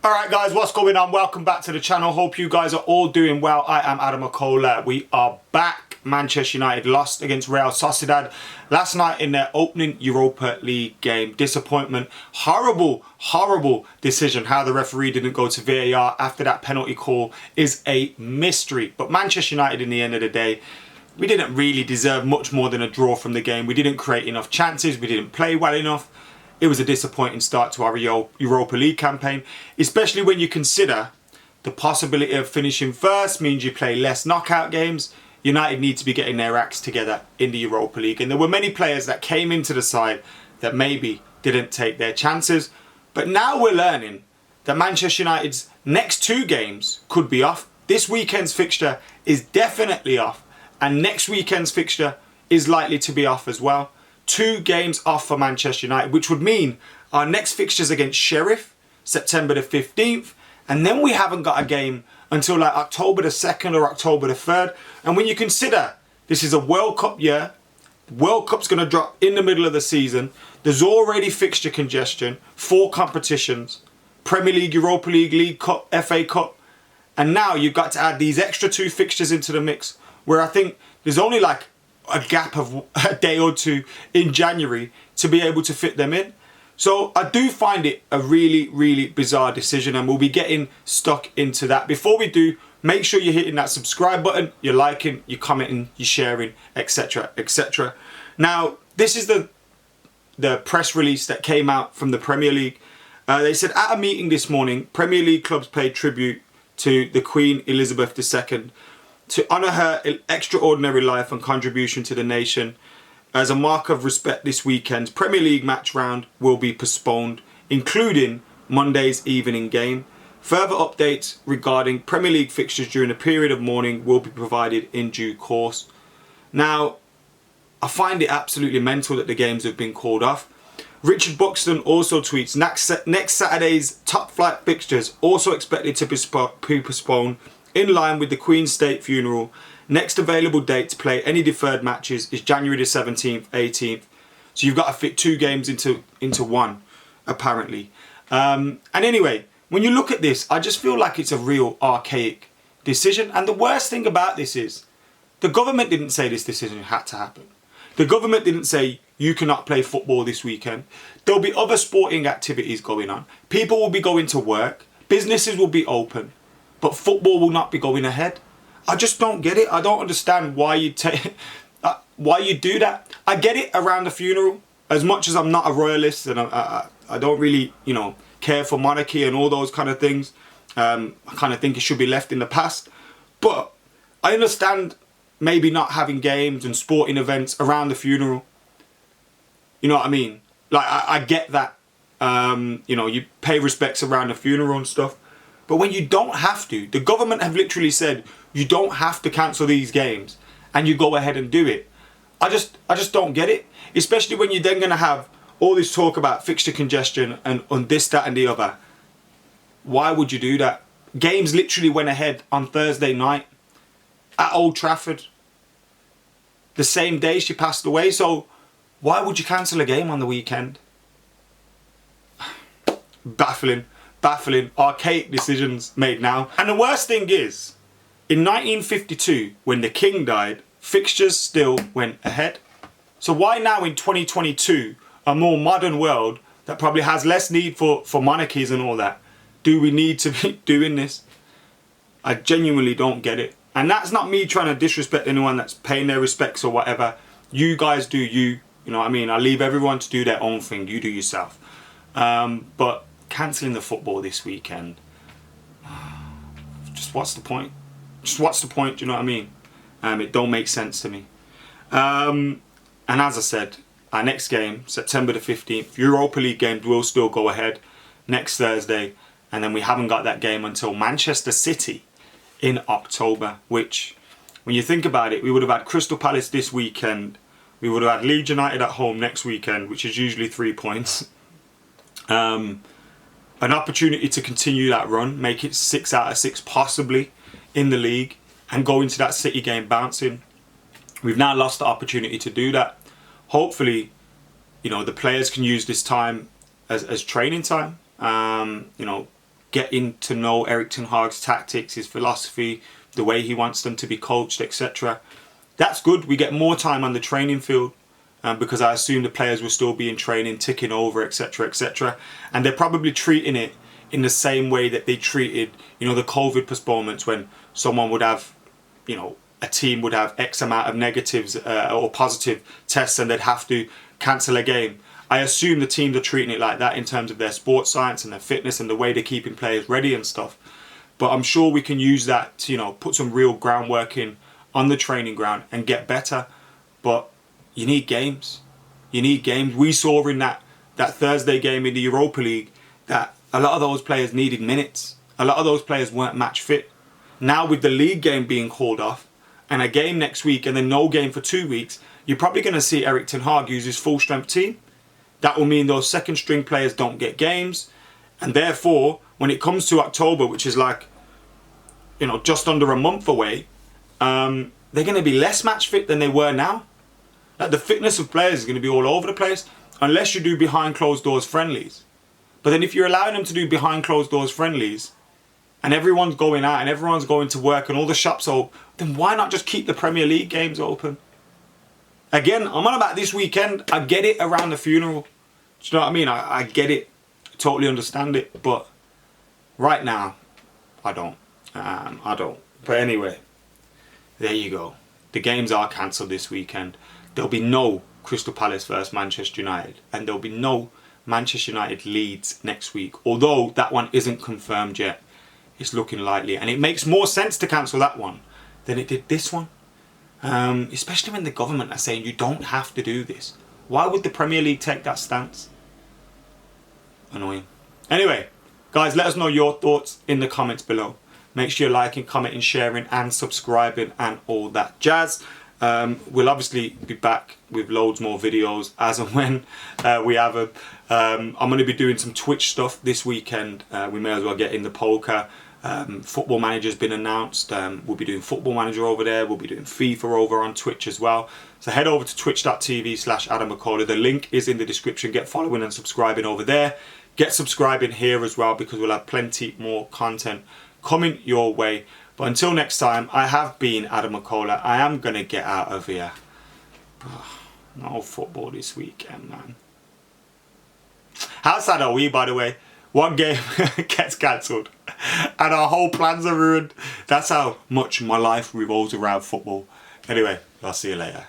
Alright guys, what's going on? Welcome back to the channel. Hope you guys are all doing well. I am AdamMcKola. We are back. Manchester United lost against Real Sociedad last night in their opening Europa League game. Disappointment. Horrible decision. How the referee didn't go to VAR after that penalty call is a mystery. But Manchester United, in the end of the day, we didn't really deserve much more than a draw from the game. We didn't create enough chances. We didn't play well enough. It was a disappointing start to our Europa League campaign, especially when you consider the possibility of finishing first means you play less knockout games. United need to be getting their acts together in the Europa League. And there were many players that came into the side that maybe didn't take their chances. But now we're learning that Manchester United's next two games could be off. This weekend's fixture is definitely off. And next weekend's fixture is likely to be off as well. 2 games off for Manchester United, which would mean our next fixture's against Sheriff, September the 15th. And then we haven't got a game until like October the 2nd or October the 3rd. And when you consider this is a World Cup year, the World Cup's going to drop in the middle of the season. There's already fixture congestion, 4 competitions, Premier League, Europa League, League Cup, FA Cup. And now you've got to add these extra 2 fixtures into the mix, where I think there's only like a gap of a day or 2 in January to be able to fit them in. So I do find it a really bizarre decision, and we'll be getting stuck into that. Before we do, make sure you're hitting that subscribe button, you're liking, you're commenting, you're sharing, etc, etc. Now, this is the press release that came out from the Premier League. They said at a meeting this morning, Premier League clubs paid tribute to the Queen Elizabeth II to honour her extraordinary life and contribution to the nation. As a mark of respect, this weekend's Premier League match round will be postponed, including Monday's evening game. Further updates regarding Premier League fixtures during the period of mourning will be provided in due course. Now, I find it absolutely mental that the games have been called off. Richard Buxton also tweets, next Saturday's top flight fixtures also expected to be postponed in line with the Queen's state funeral. Next available date to play any deferred matches is January the 17th, 18th. So you've got to fit 2 games into one, apparently. And anyway, when you look at this, I just feel like it's a real archaic decision. And the worst thing about this is, the government didn't say this decision had to happen. The government didn't say you cannot play football this weekend. There'll be other sporting activities going on. People will be going to work. Businesses will be open. But football will not be going ahead. I just don't get it. I don't understand why you why you do that. I get it around the funeral. As much as I'm not a royalist and I don't really, care for monarchy and all those kind of things. I kind of think it should be left in the past. But I understand maybe not having games and sporting events around the funeral. You know what I mean? Like, I get that. You pay respects around the funeral and stuff. But when you don't have to, the government have literally said you don't have to cancel these games, and you go ahead and do it. I just don't get it. Especially when you're then going to have all this talk about fixture congestion and on this, that and the other. Why would you do that? Games literally went ahead on Thursday night at Old Trafford. The same day she passed away. So why would you cancel a game on the weekend? Baffling, archaic decisions made now. And the worst thing is, in 1952, when the King died, fixtures still went ahead. So why now in 2022, a more modern world that probably has less need for monarchies and all that, do we need to be doing this? I genuinely don't get it. And that's not me trying to disrespect anyone that's paying their respects or whatever. You guys do you. You know what I mean? I leave everyone to do their own thing. You do yourself. But cancelling the football this weekend, just what's the point? Just what's the point? Do you know what I mean? It don't make sense to me. And as I said, our next game, September the 15th, Europa League games will still go ahead next Thursday, and then we haven't got that game until Manchester City in October, which, when you think about it, we would have had Crystal Palace this weekend, we would have had Leeds United at home next weekend, which is usually 3 points. An opportunity to continue that run, make it 6 out of 6 possibly in the league, and go into that City game bouncing. We've now lost the opportunity to do that. Hopefully, the players can use this time as training time. getting to know Erik ten Hag's tactics, his philosophy, the way he wants them to be coached, etc. That's good. We get more time on the training field because I assume the players will still be in training, ticking over, etc., etc. And they're probably treating it in the same way that they treated, you know, the COVID postponements, when someone would have, you know, a team would have X amount of negatives or positive tests and they'd have to cancel a game. I assume the teams are treating it like that in terms of their sports science and their fitness and the way they're keeping players ready and stuff. But I'm sure we can use that to, you know, put some real groundwork in on the training ground and get better. But you need games. You need games. We saw in that Thursday game in the Europa League that a lot of those players needed minutes. A lot of those players weren't match fit. Now with the league game being called off and a game next week and then no game for 2 weeks, you're probably going to see Erik ten Hag use his full strength team. That will mean those second string players don't get games. And therefore, when it comes to October, which is like, you know, just under a month away, they're going to be less match fit than they were now. Like, the fitness of players is going to be all over the place unless you do behind closed doors friendlies. But then if you're allowing them to do behind closed doors friendlies and everyone's going out and everyone's going to work and all the shops open, then why not just keep the Premier League games open? Again, I'm on about this weekend. I get it around the funeral. Do you know what I mean? I get it. I totally understand it. But right now, I don't. I don't. But anyway, there you go. The games are cancelled this weekend. There'll be no Crystal Palace versus Manchester United. And there'll be no Manchester United Leeds next week. Although that one isn't confirmed yet. It's looking likely. And it makes more sense to cancel that one than it did this one. Especially when the government are saying you don't have to do this. Why would the Premier League take that stance? Annoying. Anyway, guys, let us know your thoughts in the comments below. Make sure you're liking, commenting, sharing and subscribing and all that jazz. We'll obviously be back with loads more videos as and when we have them. I'm going to be doing some Twitch stuff this weekend. We may as well get in the poker. Football Manager's been announced. We'll be doing Football Manager over there. We'll be doing FIFA over on Twitch as well. So head over to twitch.tv/AdamMcKola. The link is in the description. Get following and subscribing over there. Get subscribing here as well because we'll have plenty more content coming your way. But until next time, I have been AdamMcKola. I am going to get out of here. No football this weekend, man. How sad are we, by the way? One game gets cancelled and our whole plans are ruined. That's how much my life revolves around football. Anyway, I'll see you later.